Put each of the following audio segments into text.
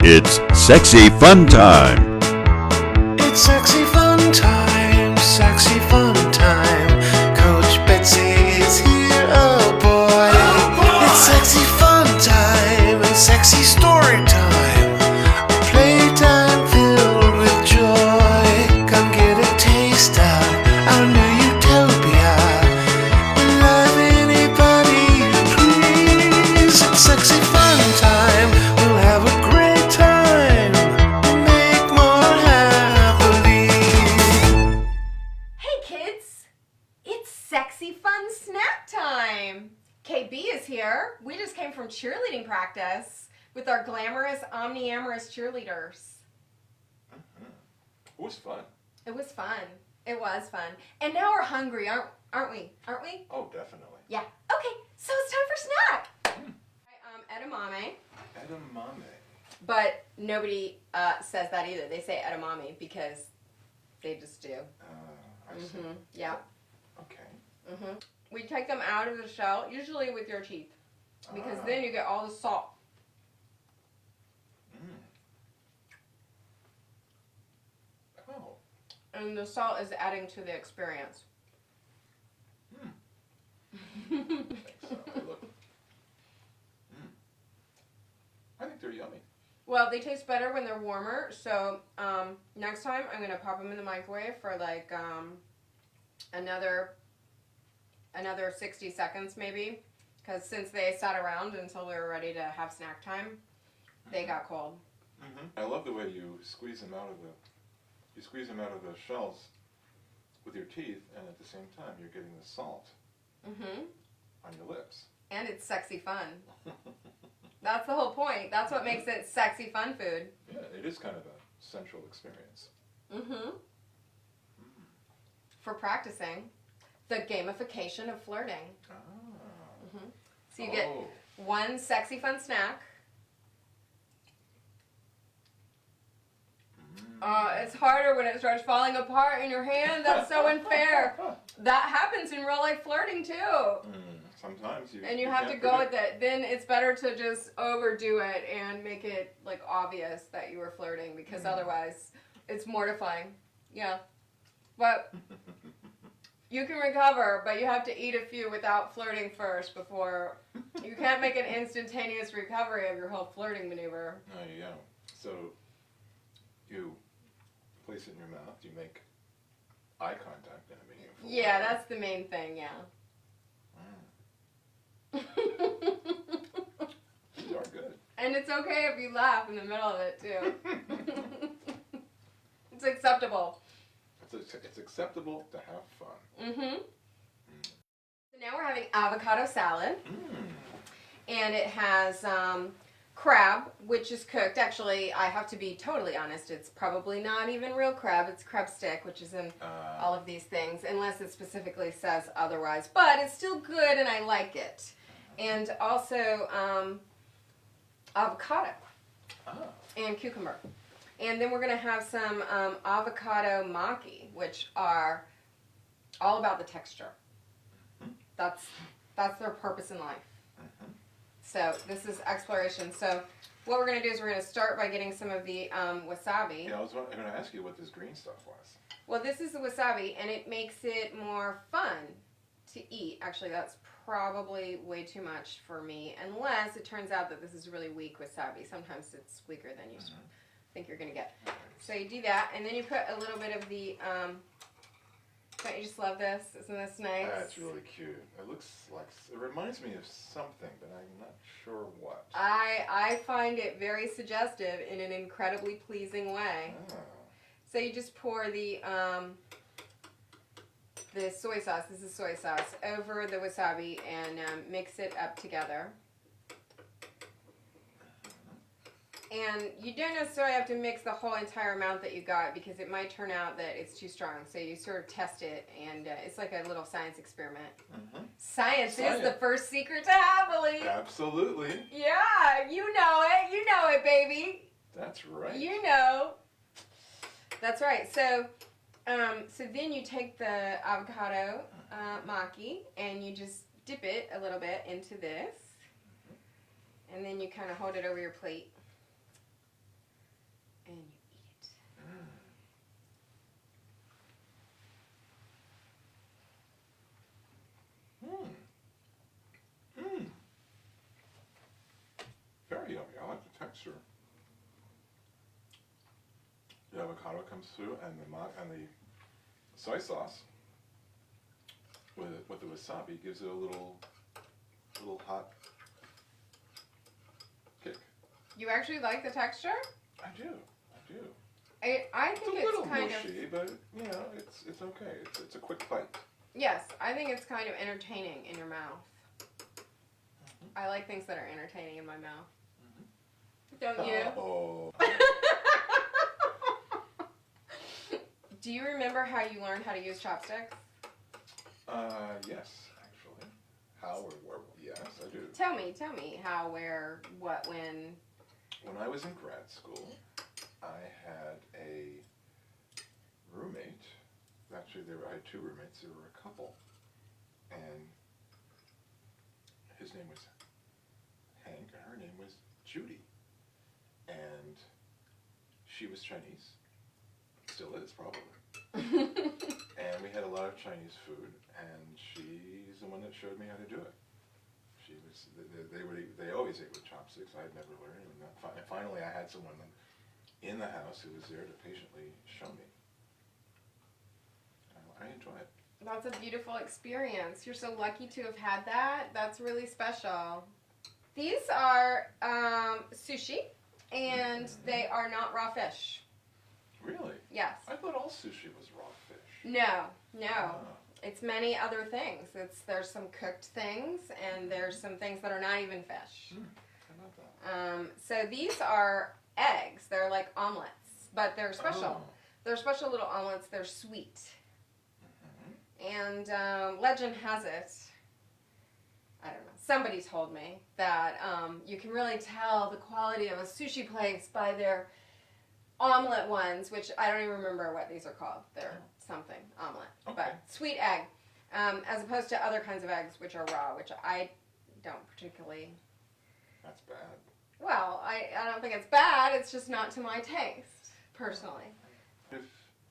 It's Sexy Fun Time. It's Sexy Fun Time, Sexy Fun Time. Coach Betsy is here, oh boy. It's Sexy Fun Time and Sexy Story Time. A playtime filled with joy. Come get a taste of our new utopia. Love anybody you please. It's Sexy Fun Time. We'll have a great time. Make more happily. Hey kids, it's Sexy Fun Snack Time. KB is here. We just came from cheerleading practice with our Glamorous, OmniAmorous cheerleaders. It was fun. It was fun. It was fun. And now we're hungry, aren't we? Aren't we? Oh, definitely. Yeah. Okay, so it's time for snack. Edamame. Edamame. But nobody says that either. They say edamame because they just do. I see. Yeah. Okay. We take them out of the shell, usually with your teeth, because then you get all the salt. Oh. And the salt is adding to the experience. So they look. I think they're yummy. Well, they taste better when they're warmer, so next time I'm going to pop them in the microwave for like another 60 seconds maybe, because since they sat around until we were ready to have snack time, they got cold. I love the way you squeeze them out of the shells with your teeth, and at the same time you're getting the salt on your lips. And it's sexy fun. That's the whole point. That's what makes it sexy fun food. Yeah, it is kind of a sensual experience. For practicing the gamification of flirting. So you get one sexy fun snack. It's harder when it starts falling apart in your hand. That's so unfair. That happens in real life flirting too. Sometimes you. And you have to go with it. Then it's better to just overdo it and make it like obvious that you were flirting, because otherwise it's mortifying. Yeah. But you can recover, but you have to eat a few without flirting first before. You can't make an instantaneous recovery of your whole flirting maneuver. There you go. So you place it in your mouth. You make eye contact in a meaningful way. Yeah, that's the main thing. Yeah. These are good. And it's okay if you laugh in the middle of it too. It's acceptable. It's acceptable to have fun. So now we're having avocado salad, and it has crab, which is cooked. Actually, I have to be totally honest, it's probably not even real crab. It's crab stick, which is in all of these things, unless it specifically says otherwise. But it's still good, and I like it. And also avocado and cucumber. And then we're going to have some avocado maki, which are all about the texture. That's their purpose in life. So this is exploration. So what we're going to do is we're going to start by getting some of the wasabi. Yeah, I was going to ask you what this green stuff was. Well, this is the wasabi, and it makes it more fun to eat. Actually, that's probably way too much for me, unless it turns out that this is really weak wasabi. Sometimes it's weaker than you think you're going to get. So you do that, and then you put a little bit of the, don't you just love this? Isn't this nice? That's really cute. It looks like, it reminds me of something, but I'm not sure what. I find it very suggestive in an incredibly pleasing way. So you just pour the soy sauce, this is soy sauce, over the wasabi and mix it up together. And you don't necessarily have to mix the whole entire amount that you got, because it might turn out that it's too strong. So you sort of test it, and it's like a little science experiment. Science is the first secret to happily. Absolutely. Yeah, you know it. You know it, baby. That's right. You know. That's right. So then you take the avocado maki and you just dip it a little bit into this, and then you kind of hold it over your plate. yummy. I like the texture. The avocado comes through, and the soy sauce with the wasabi gives it a little hot kick. You actually like the texture? I do. I think It's a little kind mushy, but you know, it's okay. It's a quick bite. Yes, I think it's kind of entertaining in your mouth. I like things that are entertaining in my mouth. Don't you? Oh. Do you remember how you learned how to use chopsticks? Yes, actually. How or where? Yes, I do. Tell me how, where, what, when. When I was in grad school, I had a roommate. Actually, I had two roommates. There were a couple, and his name was Hank, and her name was Judy. And she was Chinese, still is probably. And we had a lot of Chinese food, and she's the one that showed me how to do it. She was they always ate with chopsticks. I had never learned, and finally I had someone in the house who was there to patiently show me. I enjoy it. That's a beautiful experience. You're so lucky to have had that. That's really special. These are sushi, and they are not raw fish. Really? Yes. I thought all sushi was raw fish. No. Ah. It's many other things. There's some cooked things, and there's some things that are not even fish. How about that? So these are eggs. They're like omelets, but they're special. Oh. They're special little omelets. They're sweet. And legend has it, I don't know, somebody told me that you can really tell the quality of a sushi place by their omelet ones, which I don't even remember what these are called. They're something, omelet. Okay. But sweet egg, as opposed to other kinds of eggs, which are raw, which I don't particularly... That's bad. Well, I don't think it's bad. It's just not to my taste, personally.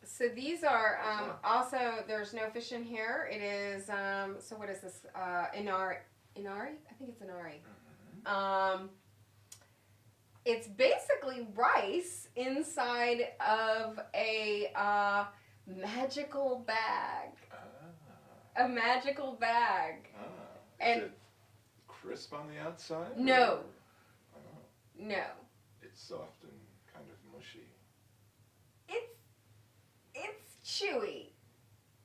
So these are also, there's no fish in here. It is, so what is this? Inari? I think it's inari. It's basically rice inside of a magical bag. A magical bag. Is it crisp on the outside? No. Or? No. It's soft and kind of mushy. It's chewy.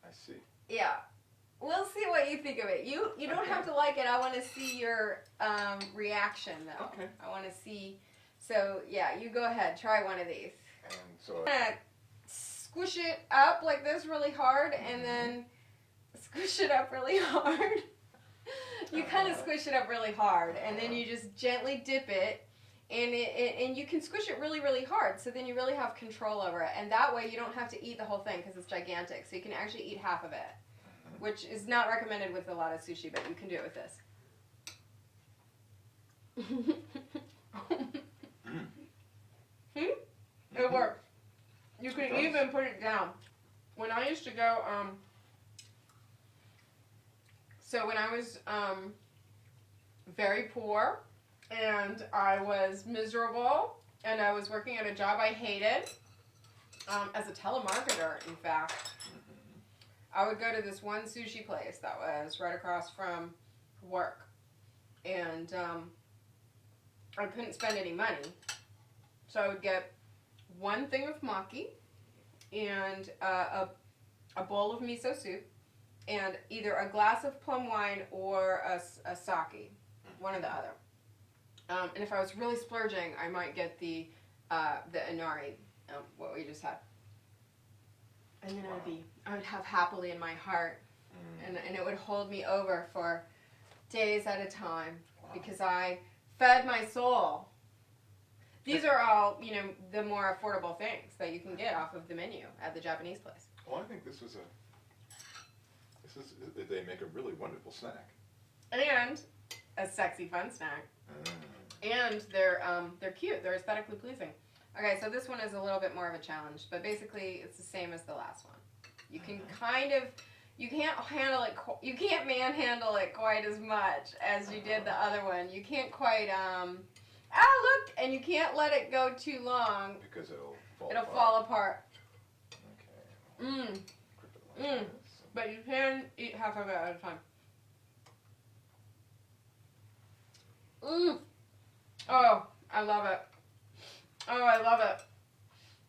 I see. Yeah. We'll see what you think of it. You don't have to like it. I want to see your reaction, though. Okay. I want to see. So, yeah, you go ahead. Try one of these. And so... I'm going to squish it up like this really hard, and then squish it up really hard. You kind of squish it up really hard, and then you just gently dip it. And you can squish it really, really hard, so then you really have control over it. And that way you don't have to eat the whole thing because it's gigantic. So you can actually eat half of it, which is not recommended with a lot of sushi, but you can do it with this. It works. You can even put it down. When I used to go, so when I was very poor, and I was miserable, and I was working at a job I hated, as a telemarketer, in fact. I would go to this one sushi place that was right across from work, and I couldn't spend any money, so I would get one thing of maki, and a bowl of miso soup, and either a glass of plum wine or a sake, one or the other. And if I was really splurging, I might get the inari, what we just had. And then I would have happily in my heart, and it would hold me over for days at a time, because I fed my soul. These are all, the more affordable things that you can get off of the menu at the Japanese place. Well, I think they make a really wonderful snack. And a sexy fun snack. And they're cute. They're aesthetically pleasing. Okay, so this one is a little bit more of a challenge, but basically it's the same as the last one. You can you can't handle it. You can't manhandle it quite as much as you did the other one. You can't quite Ah, look! And you can't let it go too long. Because it'll fall It'll apart. fall apart. Okay. Mmm. Grip it like this. But you can eat half of it at a time. Mmm. Oh, I love it. Oh, I love it.